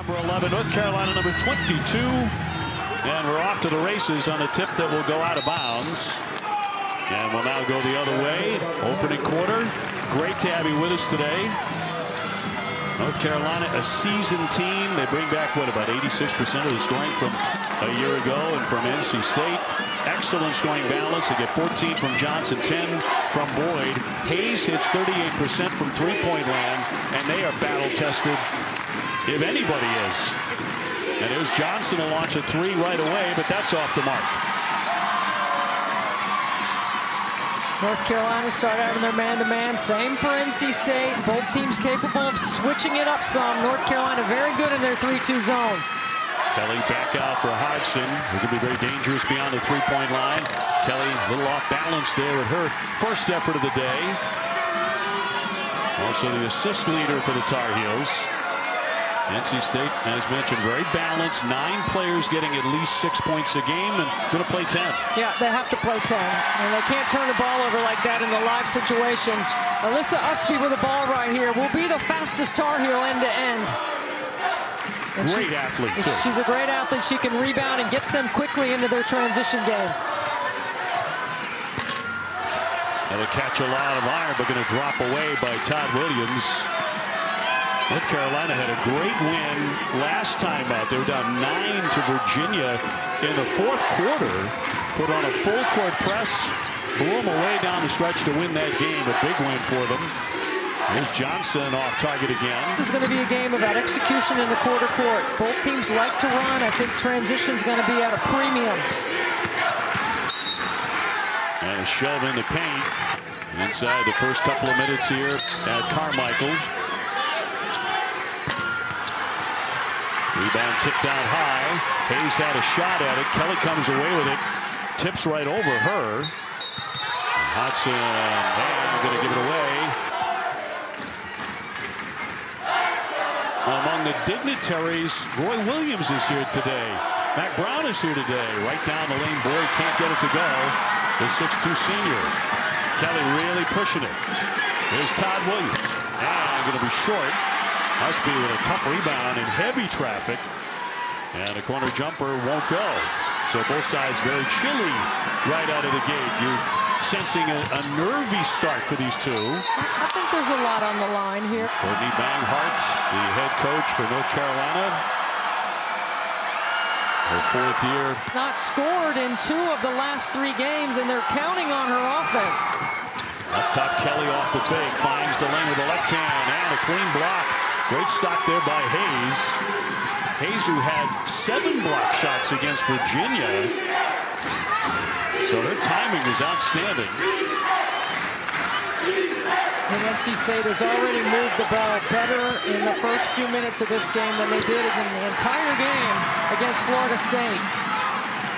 Number 11, North Carolina, number 22. And we're off to the races on a tip that will go out of bounds. And we'll now go the other way. Opening quarter. Great to have you with us today. North Carolina, a seasoned team. They bring back, what, about 86% of the scoring from a year ago and from NC State. Excellent scoring balance. They get 14 from Johnson, 10 from Boyd. Hayes hits 38% from three-point land, and they are battle-tested, if anybody is. And there's Johnson to launch a three right away, but that's off the mark. North Carolina start out in their man-to-man. Same for NC State. Both teams capable of switching it up some. North Carolina very good in their 3-2 zone. Kelly back out for Hodgson, who can be very dangerous beyond the three-point line. Kelly a little off balance there with her first effort of the day. Also the assist leader for the Tar Heels. NC State, as mentioned, very balanced. 9 players getting at least 6 points a game and going to play 10. Yeah, they have to play 10. And they can't turn the ball over like that in the live situation. Alyssa Usby with the ball right here will be the fastest Tar Heel end to end. Great athlete, too. She's a great athlete. She can rebound and gets them quickly into their transition game. They'll catch a lot of iron, but going to drop away by Todd Williams. North Carolina had a great win last time out. They were down 9 to Virginia in the fourth quarter. Put on a full court press, blew them away down the stretch to win that game. A big win for them. Here's Johnson off target again. This is going to be a game about execution in the quarter court. Both teams like to run. I think transition is going to be at a premium. And a shove in the paint inside the first couple of minutes here at Carmichael. Rebound tipped out high. Hayes had a shot at it. Kelly comes away with it. Tips right over her. Hodgson, and going to give it away. Among the dignitaries, Roy Williams is here today. Matt Brown is here today. Right down the lane. Boyd can't get it to go. The 6'2 senior. Kelly really pushing it. Here's Todd Williams. And going to be short. Usby with a tough rebound in heavy traffic. And a corner jumper won't go. So both sides very chilly right out of the gate. You're sensing a nervy start for these two. I think there's a lot on the line here. Courtney Banghart, the head coach for North Carolina. Her fourth year. Not scored in 2 of the last 3 games, and they're counting on her offense. Up top, Kelly off the fake. Finds the lane with the left hand and a clean block. Great stop there by Hayes. Hayes, who had 7 block shots against Virginia. So her timing is outstanding. And NC State has already moved the ball better in the first few minutes of this game than they did in the entire game against Florida State.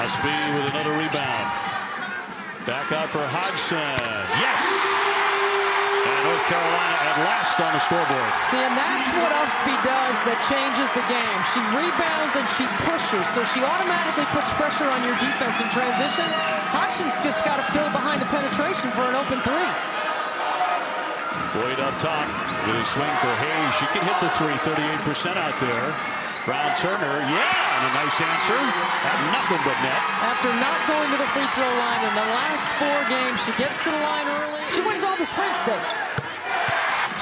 Usby with another rebound. Back out for Hodgson. Yes! And North Carolina at last on the scoreboard. See, and that's what Usby does that changes the game. She rebounds and she pushes, so she automatically puts pressure on your defense in transition. Hodgson's just got to fill behind the penetration for an open 3. Boyd up top with a swing for Hayes. She can hit the 3, 38% out there. Brown Turner, yeah, and a nice answer. Had nothing but net. After not going to the free throw line in the last 4 games, she gets to the line early. She wins all the sprint stakes.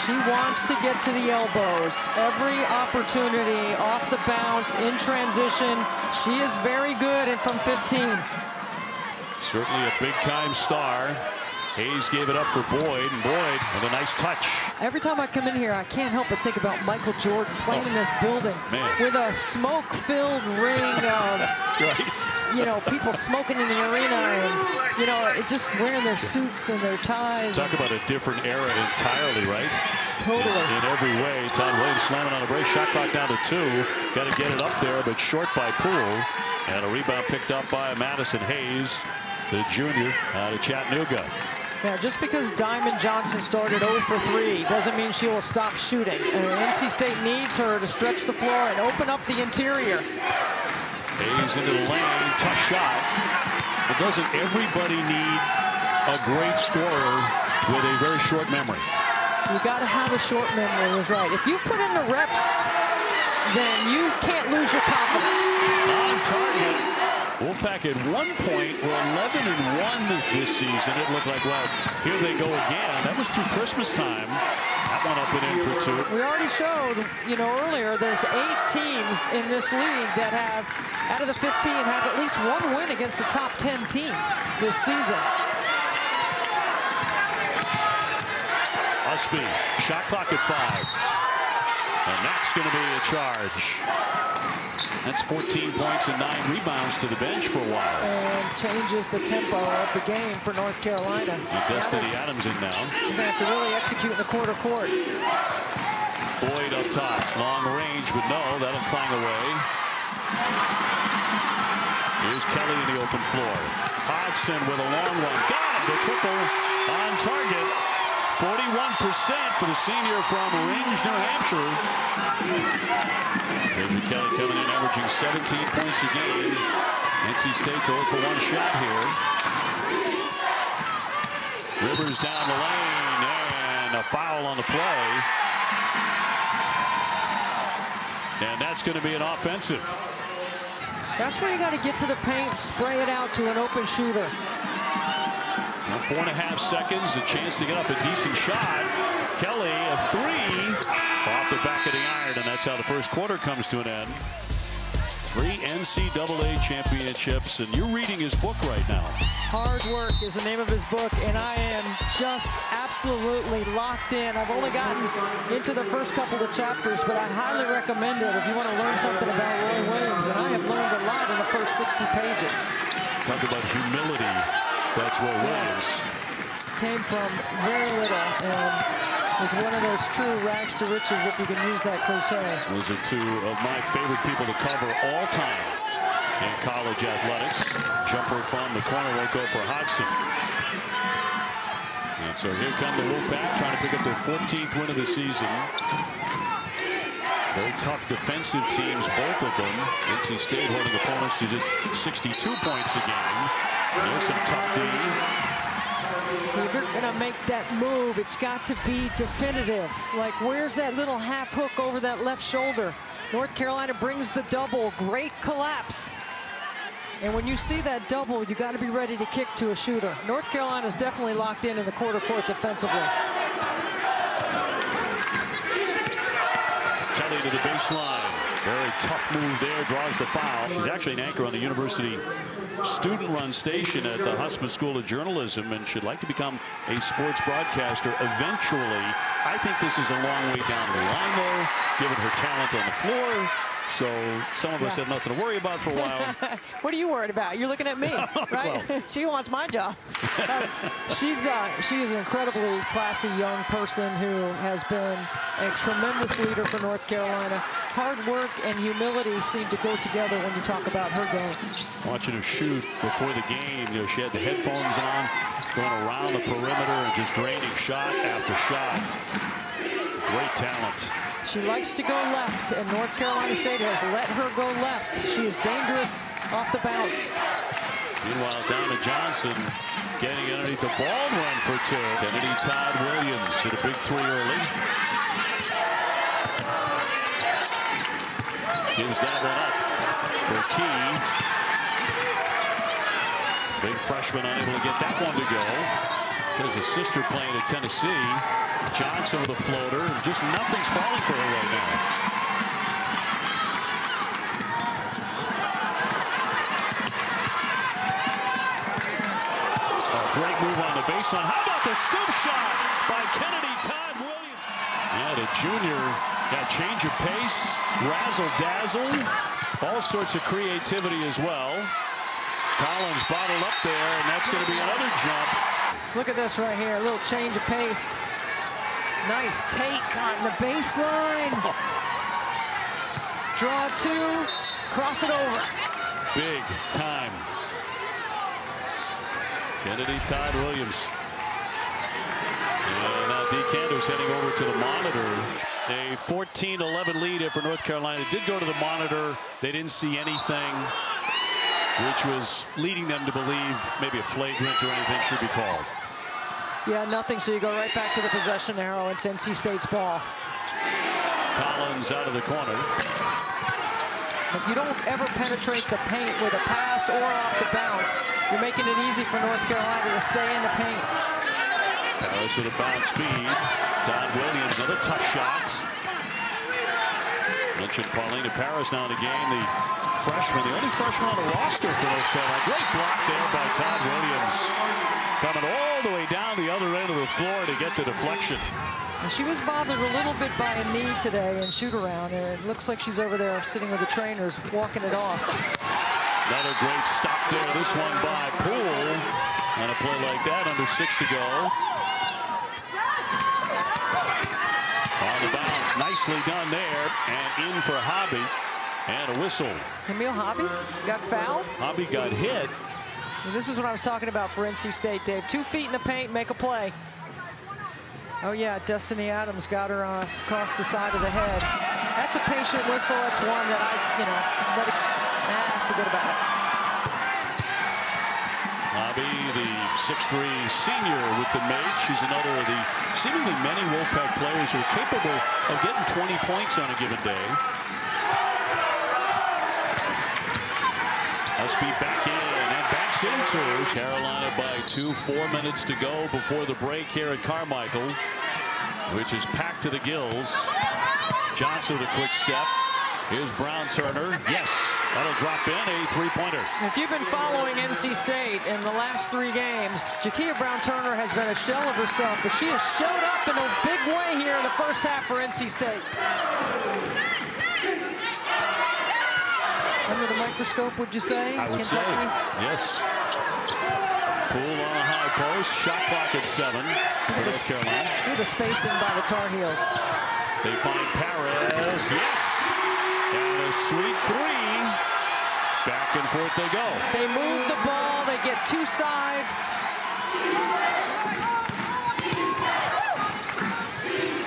She wants to get to the elbows. Every opportunity off the bounce, in transition. She is very good and from 15. Certainly a big-time star. Hayes gave it up for Boyd, and Boyd with a nice touch. Every time I come in here, I can't help but think about Michael Jordan playing in this building with a smoke-filled ring of, you know, people smoking in the arena, and, you know, it just wearing their suits and their ties. Talk about a different era entirely, right? Totally. In every way. Todd Williams slamming on a brace. Shot clock down to 2. Got to get it up there, but short by Poole. And a rebound picked up by Madison Hayes, the junior out of Chattanooga. Yeah, just because Diamond Johnson started 0 for 3 doesn't mean she will stop shooting. NC State needs her to stretch the floor and open up the interior. Hayes into the lane, tough shot. But doesn't everybody need a great scorer with a very short memory? You got to have a short memory, is right. If you put in the reps then you can't lose your confidence. On target. Wolfpack at one point were 11-1 this season. It looked like, well, here they go again. That was through Christmas time. That one up and in for two. We already showed, earlier, there's 8 teams in this league that have, out of the 15, have at least one win against the top 10 team this season. Usby, shot clock at 5. And that's going to be a charge. That's 14 points and 9 rebounds to the bench for a while. And changes the tempo of the game for North Carolina. And Destiny Adams in now. You're going to have to really execute in the quarter court. Boyd up top. Long range, but no, that'll clang away. Here's Kelly in the open floor. Hodgson with a long one. Got it. The triple on target. 41% for the senior from Ringe, New Hampshire. There's Kelly coming in, averaging 17 points a game. NC State to look for one shot here. Rivers down the lane, and a foul on the play. And that's going to be an offensive. That's where you got to get to the paint, spray it out to an open shooter. Now 4.5 seconds, a chance to get up a decent shot. Kelly, a 3 off the back of the iron, and that's how the first quarter comes to an end. 3 NCAA championships, and you're reading his book right now. Hard Work is the name of his book, and I am just absolutely locked in. I've only gotten into the first couple of chapters, but I highly recommend it if you want to learn something about Roy Williams, and I have learned a lot in the first 60 pages. Talk about humility. That's Roy Williams. Came from very little and is one of those true rags to riches, if you can use that cliche. Those are two of my favorite people to cover all time in college athletics. Jumper from the corner won't go for Hodgson. And so here come the Wolfpack trying to pick up their 14th win of the season. Very tough defensive teams, both of them. NC State holding opponents to just 62 points a game. There's some tough D. If you're going to make that move, it's got to be definitive. Like, where's that little half hook over that left shoulder? North Carolina brings the double. Great collapse. And when you see that double, you got to be ready to kick to a shooter. North Carolina's definitely locked in the quarter court defensively. Kelly to the baseline. Very tough move there, draws the foul. She's actually an anchor on the university student-run station at the Huntsman School of Journalism, and should like to become a sports broadcaster eventually. I think this is a long way down the line, though, given her talent on the floor. So some of us have nothing to worry about for a while. What are you worried about? You're looking at me, right? Well. She wants my job. She is an incredibly classy young person who has been a tremendous leader for North Carolina. Hard work and humility seem to go together when you talk about her game. Watching her shoot before the game, she had the headphones on, going around the perimeter and just draining shot after shot. Great talent. She likes to go left, and North Carolina State has let her go left. She is dangerous off the bounce. Meanwhile, down to Johnson, getting underneath the Baldwin for 2. Kennedy Todd Williams hit a big 3 early. Gives that one up for Key. Big freshman unable to get that one to go. She has a sister playing at Tennessee. Johnson with a floater, and just nothing's falling for her right now. A great move on the baseline. How about the scoop shot by Kennedy Todd Williams? Yeah, the junior got change of pace, razzle-dazzle, all sorts of creativity as well. Collins bottled up there, and that's going to be another jump. Look at this right here, a little change of pace. Nice take on the baseline. Draw 2, cross it over. Big time. Kennedy Todd Williams. And now DeCanter's heading over to the monitor. A 14-11 lead for North Carolina. Did go to the monitor. They didn't see anything, which was leading them to believe maybe a flagrant or anything should be called. Yeah, nothing, so you go right back to the possession arrow. It's NC State's ball. Collins out of the corner. If you don't ever penetrate the paint with a pass or off the bounce, you're making it easy for North Carolina to stay in the paint. Paris with a bounce speed. Todd Williams, another tough shot. Mentioned Paulina Paris now in the game, the freshman, the only freshman on the roster for North Carolina. Great block there by Todd Williams. Coming all the way down the other end of the floor to get the deflection. And she was bothered a little bit by a knee today in shoot around, and it looks like she's over there sitting with the trainers walking it off. Another great stop there, this one by Poole. On a play like that, under 6 to go. On the bounce, nicely done there, and in for Hobby, and a whistle. Camille Hobby got fouled. Hobby got hit. And this is what I was talking about for NC State, Dave. 2 feet in the paint, make a play. Oh yeah, Destiny Adams got her across the side of the head. That's a patient whistle. That's one that forget about it. Hobby, the 6'3" senior with the make. She's another of the seemingly many Wolfpack players who are capable of getting 20 points on a given day. Must be back in and backs into Carolina by 2. 4 minutes to go before the break here at Carmichael, which is packed to the gills. Johnson with a quick step. Here's Brown Turner. Yes, that'll drop in a 3-pointer. If you've been following NC State in the last 3 games, Jakia Brown Turner has been a shell of herself, but she has showed up in a big way here in the first half for NC State. Under the microscope, would you say? I would say, yes. Poole on a high post. Shot clock at 7 for North Carolina. Look at the spacing by the Tar Heels. They find Paris. Yes! And a sweet 3. Back and forth they go. They move the ball. They get 2 sides.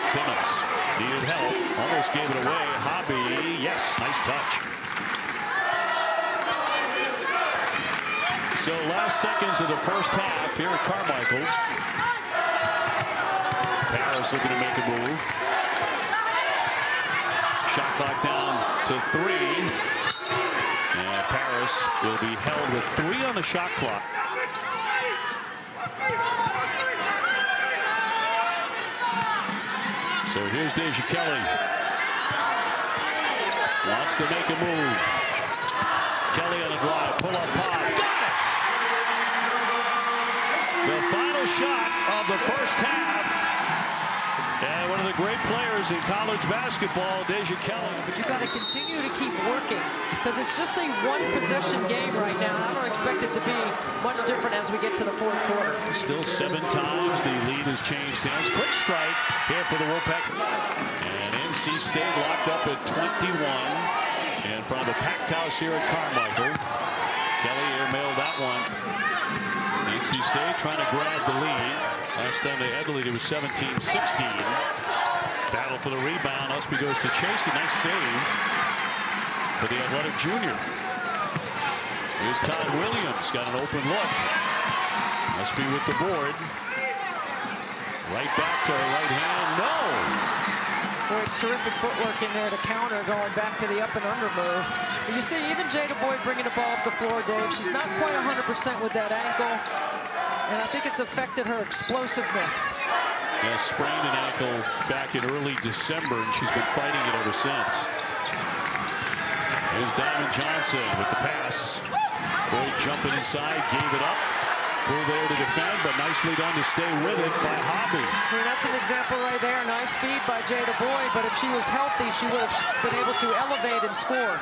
Timmons needed help. Almost gave it away. Hobby. Yes, nice touch. So last seconds of the first half here at Carmichael. Paris looking to make a move. Shot clock down to 3. And Paris will be held with 3 on the shot clock. So here's Deja Kelly. Wants to make a move. Kelly on a drive. Pull up pop. Got it! The final shot of the first half. And one of the great players in college basketball, Deja Kelly. But you got to continue to keep working because it's just a 1-possession game right now. I don't expect it to be much different as we get to the 4th quarter. Still 7 times the lead has changed hands. Quick strike here for the Wolfpack. And NC State locked up at 21. And from the packed house here at Carmichael, Kelly airmailed that one. NC State trying to grab the lead. Last time they had the lead, it was 17-16. Battle for the rebound. Usby goes to chase. A nice save for the athletic junior. Here's Todd Williams. Got an open look. Usby with the board. Right back to her right hand. No! Boy, it's terrific footwork in there to counter, going back to the up and under move. But you see, even Jada Boyd bringing the ball up the floor, Dave. She's not quite 100% with that ankle, and I think it's affected her explosiveness. Yeah, sprained an ankle back in early December, and she's been fighting it ever since. Here's Diamond Johnson with the pass. Boyd jumping inside, gave it up. Pull there to defend, but nicely done to stay with it by Hobby. Yeah, that's an example right there. Nice feed by Jada Boyd, but if she was healthy, she would have been able to elevate and score.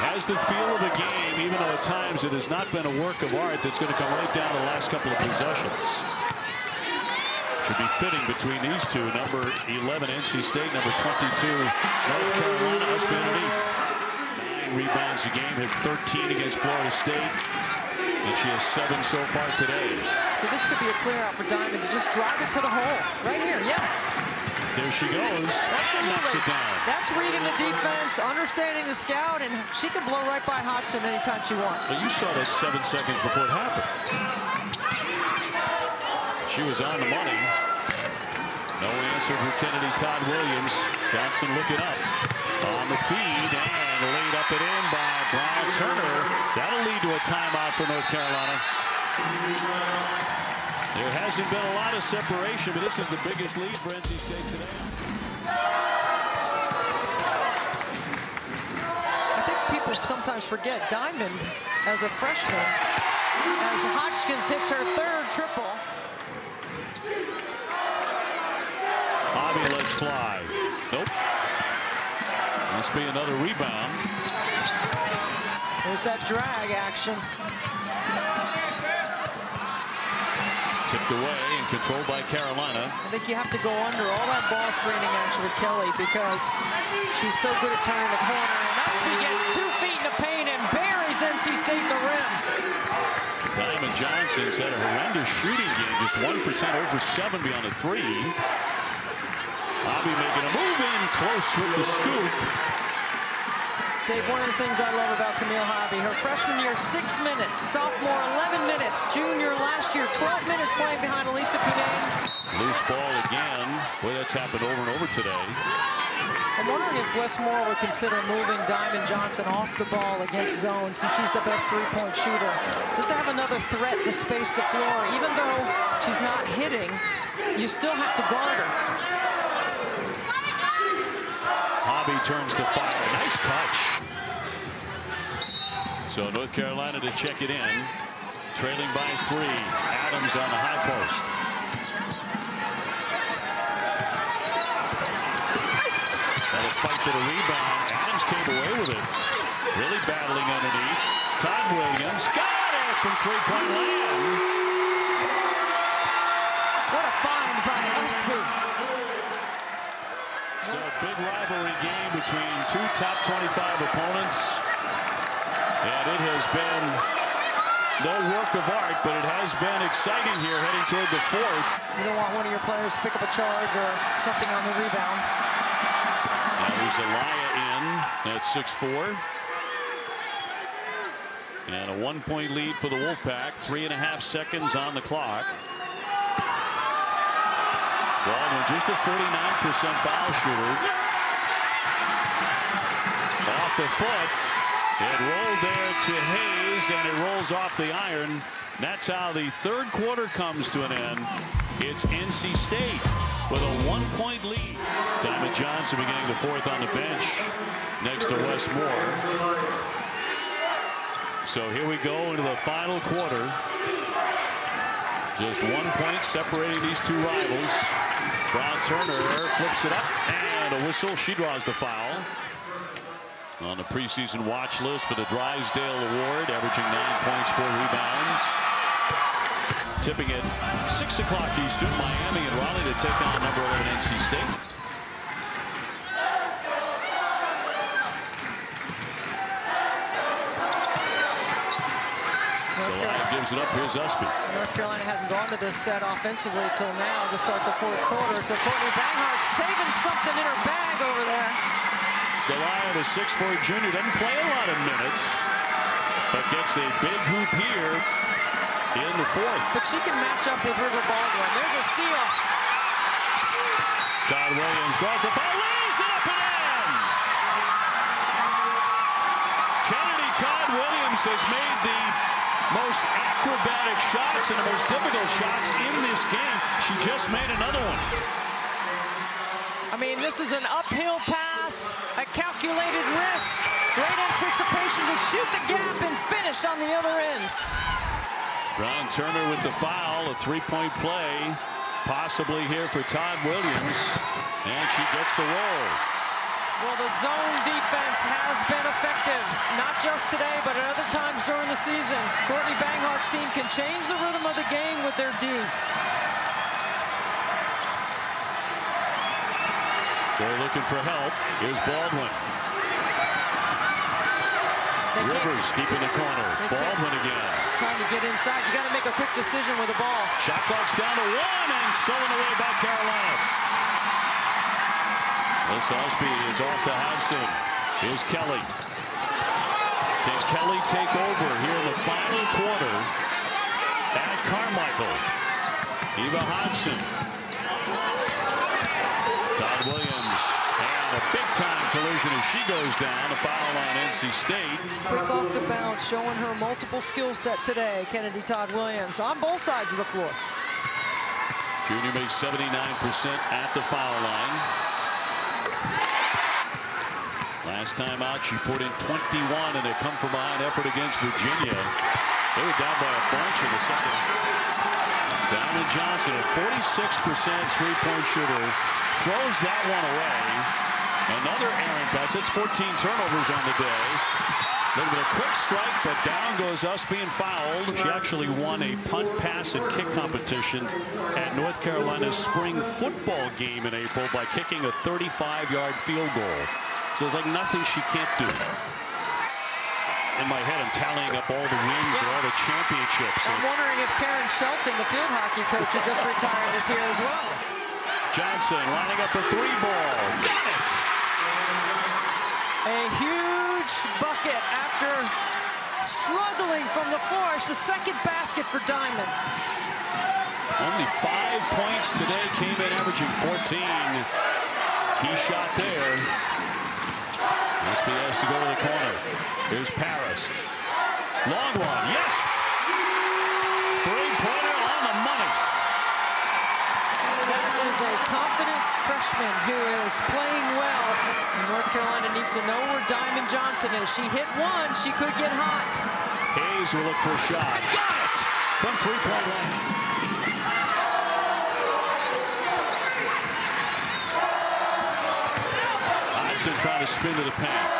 Has the feel of a game, even though at times it has not been a work of art that's going to come right down the last couple of possessions. Should be fitting between these two. Number 11, NC State. Number 22, North Carolina. Usby underneath. 9 rebounds a game. Hit 13 against Florida State. And she has 7 so far today. So this could be a clear out for Diamond to just drive it to the hole. Right here, yes. There she goes. Absolutely. Knocks it down. That's reading the defense, understanding the scout, and she can blow right by Hodgson anytime she wants. Well, you saw that 7 seconds before it happened. She was on the money. No answer for Kennedy Todd Williams. Johnson looking up on the feed and laid up and in by Brown Turner. That'll lead to a timeout for North Carolina. There hasn't been a lot of separation, but this is the biggest lead for NC State today. I think people sometimes forget Diamond as a freshman, as Hodgkins hits her third triple. Bobby lets fly. Nope. Must be another rebound. There's that drag action. Tipped away and controlled by Carolina. I think you have to go under all that ball screening action with Kelly because she's so good at turning the corner. And Usby gets 2 feet in the paint and buries NC State in the rim. Diamond Johnson's had a horrendous shooting game, just 1% over 70 on the three. Bobby making a move in close with the scoop. Dave, one of the things I love about Camille Hobby, her freshman year, 6 minutes. Sophomore, 11 minutes. Junior last year, 12 minutes playing behind Elisa Cunane. Loose ball again. Boy, that's happened over and over today. I'm wondering if Westmore would consider moving Diamond Johnson off the ball against zone since she's the best three-point shooter. Just to have another threat to space the floor. Even though she's not hitting, you still have to guard her. Hobby turns to fire. Nice touch. So North Carolina to check it in. Trailing by 3. Adams on the high post. That'll fight for the rebound. Adams came away with it. Really battling underneath. Todd Williams got it from three-point land. What a find by Usby. So a big rivalry game between two top 25 opponents. And it has been no work of art, but it has been exciting here heading toward the fourth. You don't want one of your players to pick up a charge or something on the rebound. Now there's Elia in at 6'4". And a 1-point lead for the Wolfpack. 3.5 seconds on the clock. Baldwin just a 49% foul shooter. Off the foot. It rolled there to Hayes, and it rolls off the iron. That's how the third quarter comes to an end. It's NC State with a 1-point lead. Diamond Johnson beginning the fourth on the bench next to Westmore. So here we go into the final quarter. Just 1 point separating these two rivals. Brown Turner flips it up, and a whistle. She draws the foul. On the preseason watch list for the Drysdale Award, averaging 9 points, 4 rebounds. Tipping at 6 o'clock Eastern, Miami and Raleigh to take on number 11 NC State. Zelaya gives it up. Here's Usby. North Carolina hadn't gone to this set offensively till now to start the fourth quarter. So Courtney Banghart saving something in her bag over there. Zelaya, the 6'4" junior, doesn't play a lot of minutes, but gets a big hoop here in the fourth. But she can match up with River Baldwin. There's a steal. Todd Williams draws a foul, lays it up and in. Kennedy Todd Williams has made the most acrobatic shots and the most difficult shots in this game. She just made another one. I mean, this is an uphill pass, a calculated risk, great anticipation to shoot the gap and finish on the other end. Brown Turner with the foul, a 3-point play, possibly here for Todd Williams, and she gets the roll. Well, the zone defense has been effective, not just today, but at other times during the season. Courtney Banghart team can change the rhythm of the game with their D. They're looking for help. Here's Baldwin. Rivers deep in the corner. Baldwin again. Trying to get inside. You got to make a quick decision with the ball. Shot clock's down to 1 and stolen away by Carolina. This Usby is off to Hodgson. Here's Kelly. Can Kelly take over here in the final quarter at Carmichael? Eva Hodgson. Todd Williams, and a big-time collision as she goes down. A foul on NC State. Quick off the bounce, showing her multiple skill set today. Kennedy Todd Williams on both sides of the floor. Junior makes 79% at the foul line. Last time out, she put in 21 in a come-from-behind effort against Virginia. They were down by a bunch in the second. Diamond Johnson, a 46% three-point shooter, throws that one away. Another errant pass. It's 14 turnovers on the day. A little bit of quick strike, but down goes us being fouled. She actually won a punt, pass, and kick competition at North Carolina's spring football game in April by kicking a 35-yard field goal. So it's like nothing she can't do. In my head, I'm tallying up all the wins and all the championships. I'm wondering if Karen Shelton, the field hockey coach who just retired, is here as well. Johnson lining up the three ball. Got it! A huge bucket after struggling from the floor. It's the second basket for Diamond. Only 5 points today, came in averaging 14. Key shot there. SBS to go to the corner. Here's Paris. Long one, yes! Three-pointer on the money. That is a confident freshman who is playing well. North Carolina needs to know where Diamond Johnson is. She hit one, she could get hot. Hayes will look for a shot. Got it! From three-point line. Hodgson trying to spin to the paint.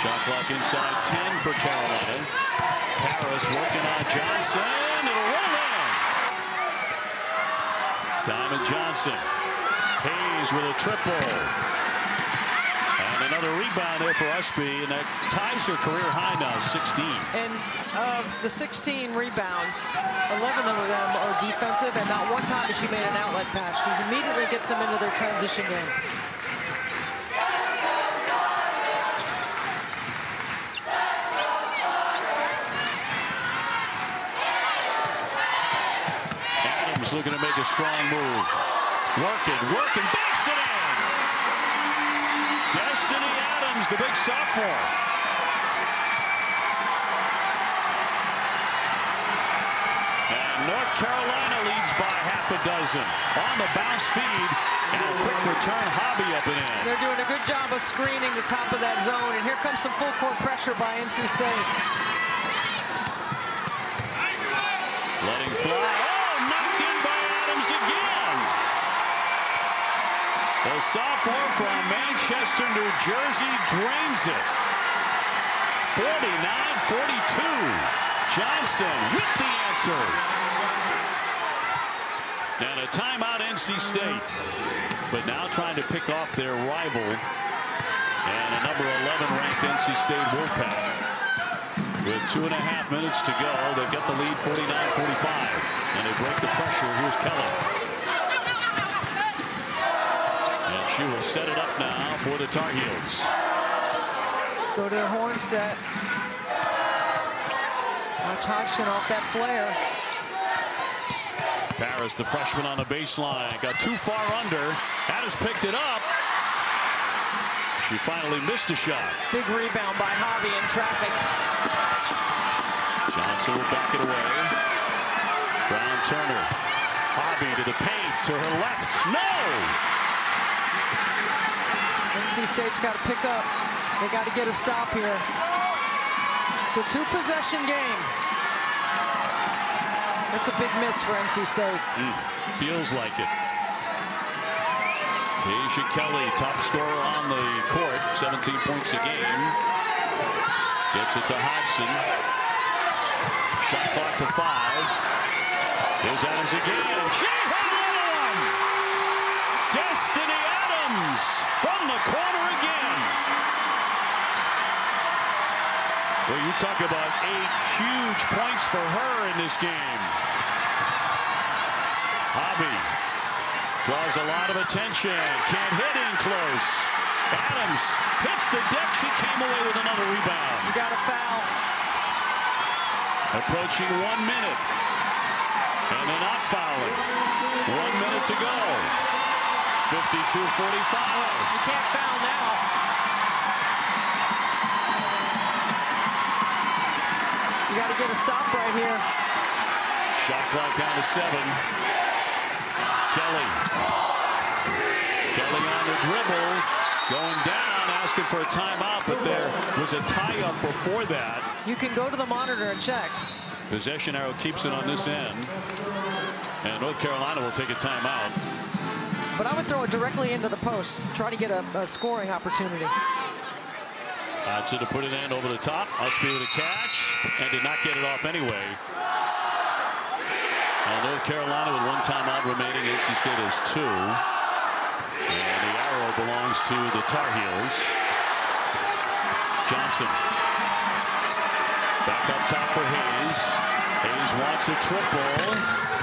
Shot clock inside 10 for Carolina. Paris working on Johnson. It'll roll in. Diamond Johnson. Hayes with a triple. And another rebound there for Usby. And that ties her career high now, 16. And of the 16 rebounds, 11 of them are defensive, and not one time has she made an outlet pass. She immediately gets them into their transition game. Looking to make a strong move. Working, banks it in. Destiny Adams, the big sophomore. And North Carolina leads by half a dozen. On the bounce feed, and a quick return, Hobby up and in. They're doing a good job of screening the top of that zone, and here comes some full court pressure by NC State. Letting fly. Again. The sophomore from Manchester, New Jersey drains it. 49-42. Johnson with the answer. And a timeout, NC State. But now trying to pick off their rival and a number 11 ranked NC State Wolfpack. With 2.5 minutes to go, they get the lead 49-45. And they break the pressure. Here's Kelly. And she will set it up now for the Tar Heels. Go to the horn set. Watch Hodgson off that flare. Paris, the freshman on the baseline, got too far under. Adams picked it up. She finally missed a shot. Big rebound by Hobby in traffic. Johnson will back it away. Brown Turner. Hobby to the paint, to her left. No! NC State's got to pick up. They got to get a stop here. It's a two-possession game. That's a big miss for NC State. Feels like it. Keisha Kelly, top scorer on the court, 17 points a game. Gets it to Hodgson. Shot clock to 5. Here's Adams again. She had one! Destiny Adams from the corner again. Well, you talk about 8 huge points for her in this game. Hobby draws a lot of attention. Can't hit in close. Adams hits the deck. She came away with another rebound. You got a foul. Approaching 1 minute. And they're not fouling. 1 minute to go. You can't foul now. You got to get a stop right here. Shot clock down to 7. Kelly on the dribble, going down, asking for a timeout, but there was a tie-up before that. You can go to the monitor and check. Possession arrow keeps it on this end, and North Carolina will take a timeout. But I would throw it directly into the post, try to get a scoring opportunity. Hodgson to put it in over the top. Usby with a catch, and did not get it off anyway. North Carolina with 1 timeout remaining. NC State has 2. And the arrow belongs to the Tar Heels. Johnson. Back up top for Hayes. Hayes wants a triple.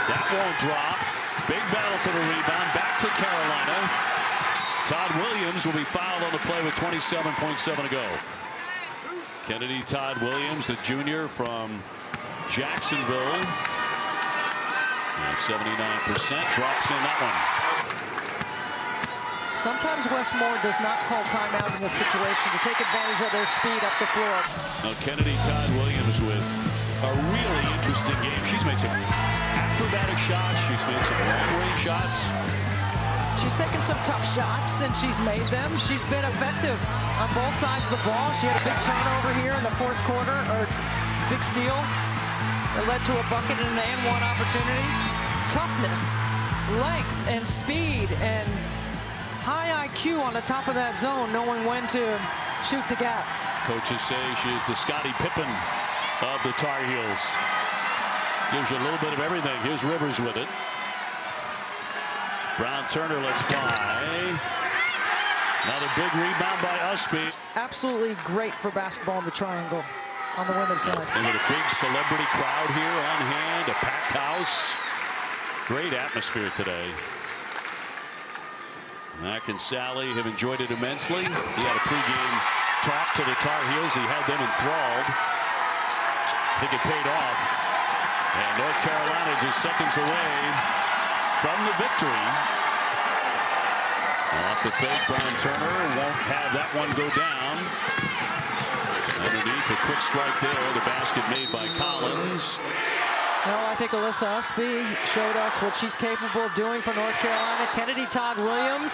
That won't drop. Big battle for the rebound. Back to Carolina. Todd Williams will be fouled on the play with 27.7 to go. Kennedy Todd Williams, the junior from Jacksonville. And 79% drops in that one. Sometimes Westmore does not call timeout in this situation to take advantage of their speed up the floor. Now Kennedy Todd Williams with a really interesting game. She's made some acrobatic shots. She's made some long-range shots. She's taken some tough shots, and she's made them. She's been effective on both sides of the ball. She had a big turnover here in the 4th quarter, or big steal. It led to a bucket and an and-one opportunity. Toughness, length, and speed, and high IQ on the top of that zone, knowing when to shoot the gap. Coaches say she is the Scottie Pippen of the Tar Heels. Gives you a little bit of everything. Here's Rivers with it. Brown Turner lets fly. Another big rebound by Usby. Absolutely great for basketball in the triangle on the women's side. And with a big celebrity crowd here on hand, a packed house. Great atmosphere today. Mac and Sally have enjoyed it immensely. He had a pregame talk to the Tar Heels. He had them enthralled. I think it paid off. And North Carolina is just seconds away from the victory. Off the fake, Brown Turner won't have that one go down. Underneath, a quick strike there. The basket made by Collins. Well, I think Alyssa Usby showed us what she's capable of doing for North Carolina. Kennedy Todd Williams,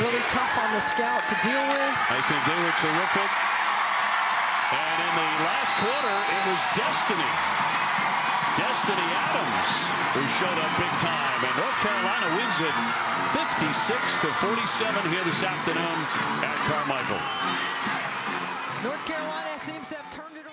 really tough on the scout to deal with. I think they were terrific. And in the last quarter, it was Destiny Adams who showed up big time. And North Carolina wins it 56-47 here this afternoon at Carmichael. North Carolina seems to have turned it